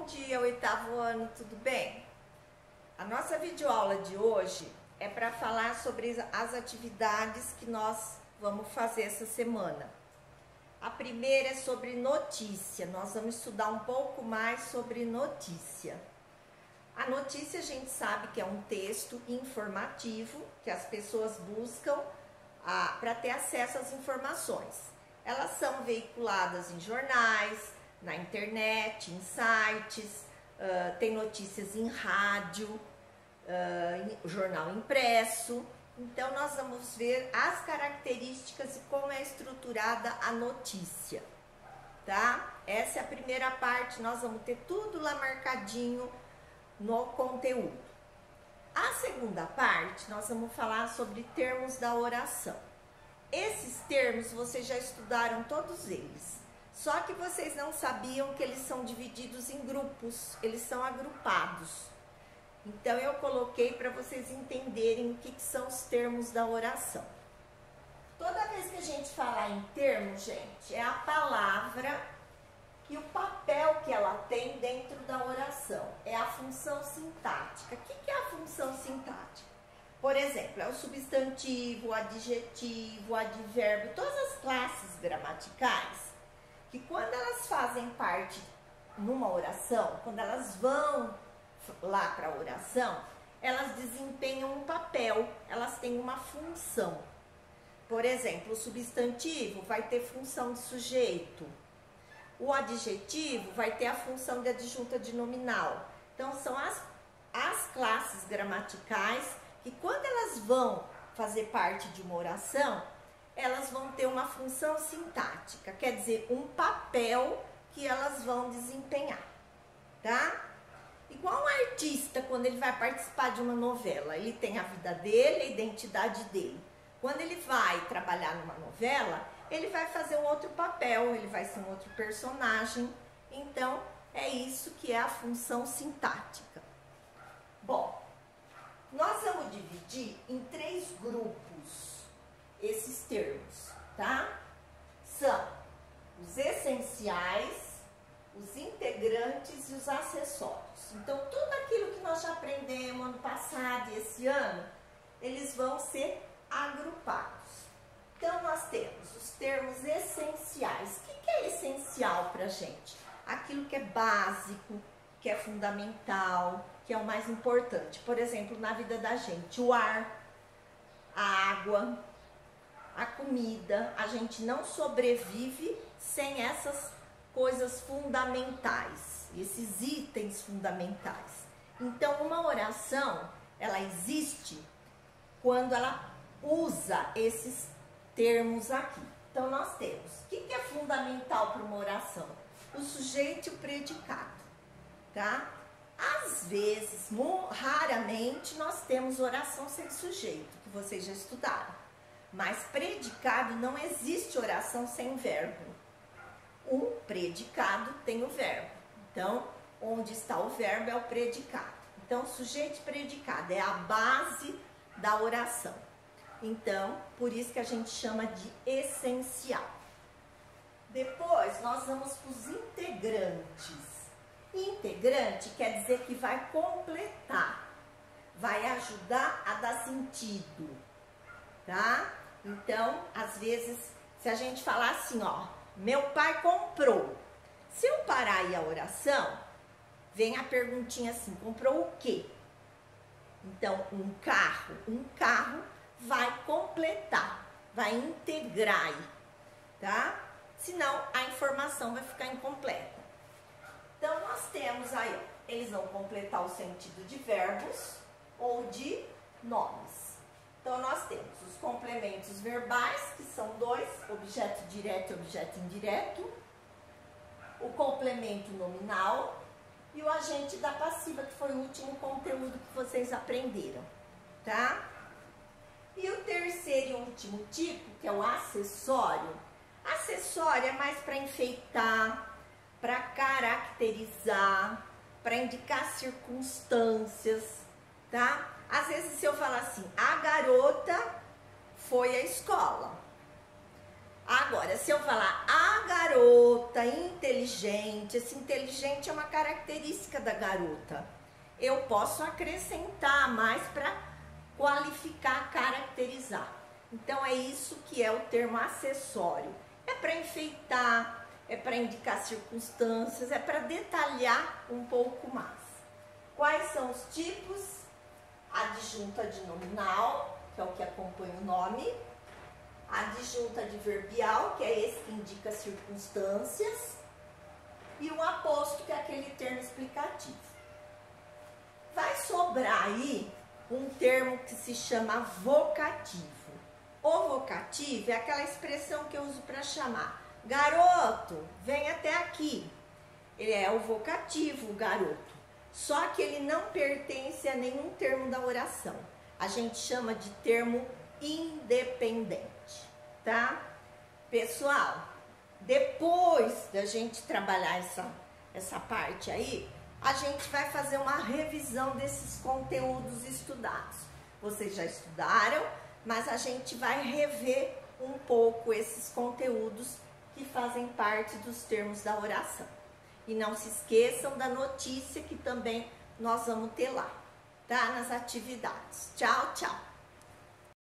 dia, oitavo ano, tudo bem? A nossa videoaula de hoje é para falar sobre as atividades que nós vamos fazer essa semana. A primeira é sobre notícia, nós vamos estudar um pouco mais sobre notícia. A notícia a gente sabe que é um texto informativo que as pessoas buscam para ter acesso às informações. Elas são veiculadas em jornais, na internet, em sites, tem notícias em rádio, jornal impresso. Então nós vamos ver as características e como é estruturada a notícia, tá? Essa é a primeira parte, nós vamos ter tudo lá marcadinho no conteúdo. A segunda parte, nós vamos falar sobre termos da oração. Esses termos vocês já estudaram todos eles, só que vocês não sabiam que eles são divididos em grupos, eles são agrupados. Então eu coloquei para vocês entenderem o que são os termos da oração. Toda vez que a gente falar em termos, gente, é a palavra e o papel que ela tem dentro da oração. É a função sintática. O que é a função sintática? Por exemplo, é o substantivo, o adjetivo, o advérbio, todas as classes gramaticais, que quando elas fazem parte numa oração, quando elas vão lá para a oração, elas desempenham um papel, elas têm uma função. Por exemplo, o substantivo vai ter função de sujeito, o adjetivo vai ter a função de adjunta de nominal. Então, são as classes gramaticais que quando elas vão fazer parte de uma oração, elas vão ter uma função sintática, quer dizer, um papel que elas vão desempenhar, tá? Igual um artista, quando ele vai participar de uma novela, ele tem a vida dele, a identidade dele. Quando ele vai trabalhar numa novela, ele vai fazer um outro papel, ele vai ser um outro personagem. Então, é isso que é a função sintática. Bom, nós vamos dividir em 3 grupos esses termos, tá? São os essenciais, os integrantes e os acessórios. Então, tudo aquilo que nós já aprendemos ano passado e esse ano, eles vão ser agrupados. Então, nós temos os termos essenciais. O que é essencial para a gente? Aquilo que é básico, que é fundamental, que é o mais importante. Por exemplo, na vida da gente, o ar, a água, a comida. A gente não sobrevive sem essas coisas fundamentais, esses itens fundamentais. Então, uma oração, ela existe quando ela usa esses termos aqui. Então, nós temos, o que é fundamental para uma oração? O sujeito e o predicado, tá? Às vezes, raramente, nós temos oração sem sujeito, que vocês já estudaram. Mas predicado, não existe oração sem verbo. O predicado tem o verbo. Então, onde está o verbo é o predicado. Então, sujeito e predicado é a base da oração. Então, por isso que a gente chama de essencial. Depois, nós vamos para os integrantes. Integrante quer dizer que vai completar, vai ajudar a dar sentido, tá? Então, às vezes, se a gente falar assim, ó, meu pai comprou. Se eu parar aí a oração, vem a perguntinha assim, comprou o quê? Então, um carro vai completar, vai integrar aí, tá? Senão, a informação vai ficar incompleta. Então, nós temos aí, ó, eles vão completar o sentido de verbos ou de nomes. Então, nós temos os complementos verbais, que são 2, objeto direto e objeto indireto, o complemento nominal e o agente da passiva, que foi o último conteúdo que vocês aprenderam, tá? E o terceiro e último tipo, que é o acessório. Acessório é mais para enfeitar, para caracterizar, para indicar circunstâncias, tá? Às vezes, se eu falar assim, a garota foi à escola. Agora, se eu falar a garota inteligente, esse inteligente é uma característica da garota. Eu posso acrescentar mais para qualificar, caracterizar. Então, é isso que é o termo acessório. É para enfeitar, é para indicar circunstâncias, é para detalhar um pouco mais. Quais são os tipos? Adjunto adnominal, que é o que acompanha o nome. Adjunto adverbial, que é esse que indica circunstâncias. E o aposto, que é aquele termo explicativo. Vai sobrar aí um termo que se chama vocativo. O vocativo é aquela expressão que eu uso para chamar. Garoto, vem até aqui. Ele é o vocativo, o garoto. Só que ele não pertence a nenhum termo da oração. A gente chama de termo independente, tá? Pessoal, depois da gente trabalhar essa parte aí, a gente vai fazer uma revisão desses conteúdos estudados. Vocês já estudaram, mas a gente vai rever um pouco esses conteúdos que fazem parte dos termos da oração. E não se esqueçam da notícia que também nós vamos ter lá, tá? Nas atividades. Tchau, tchau!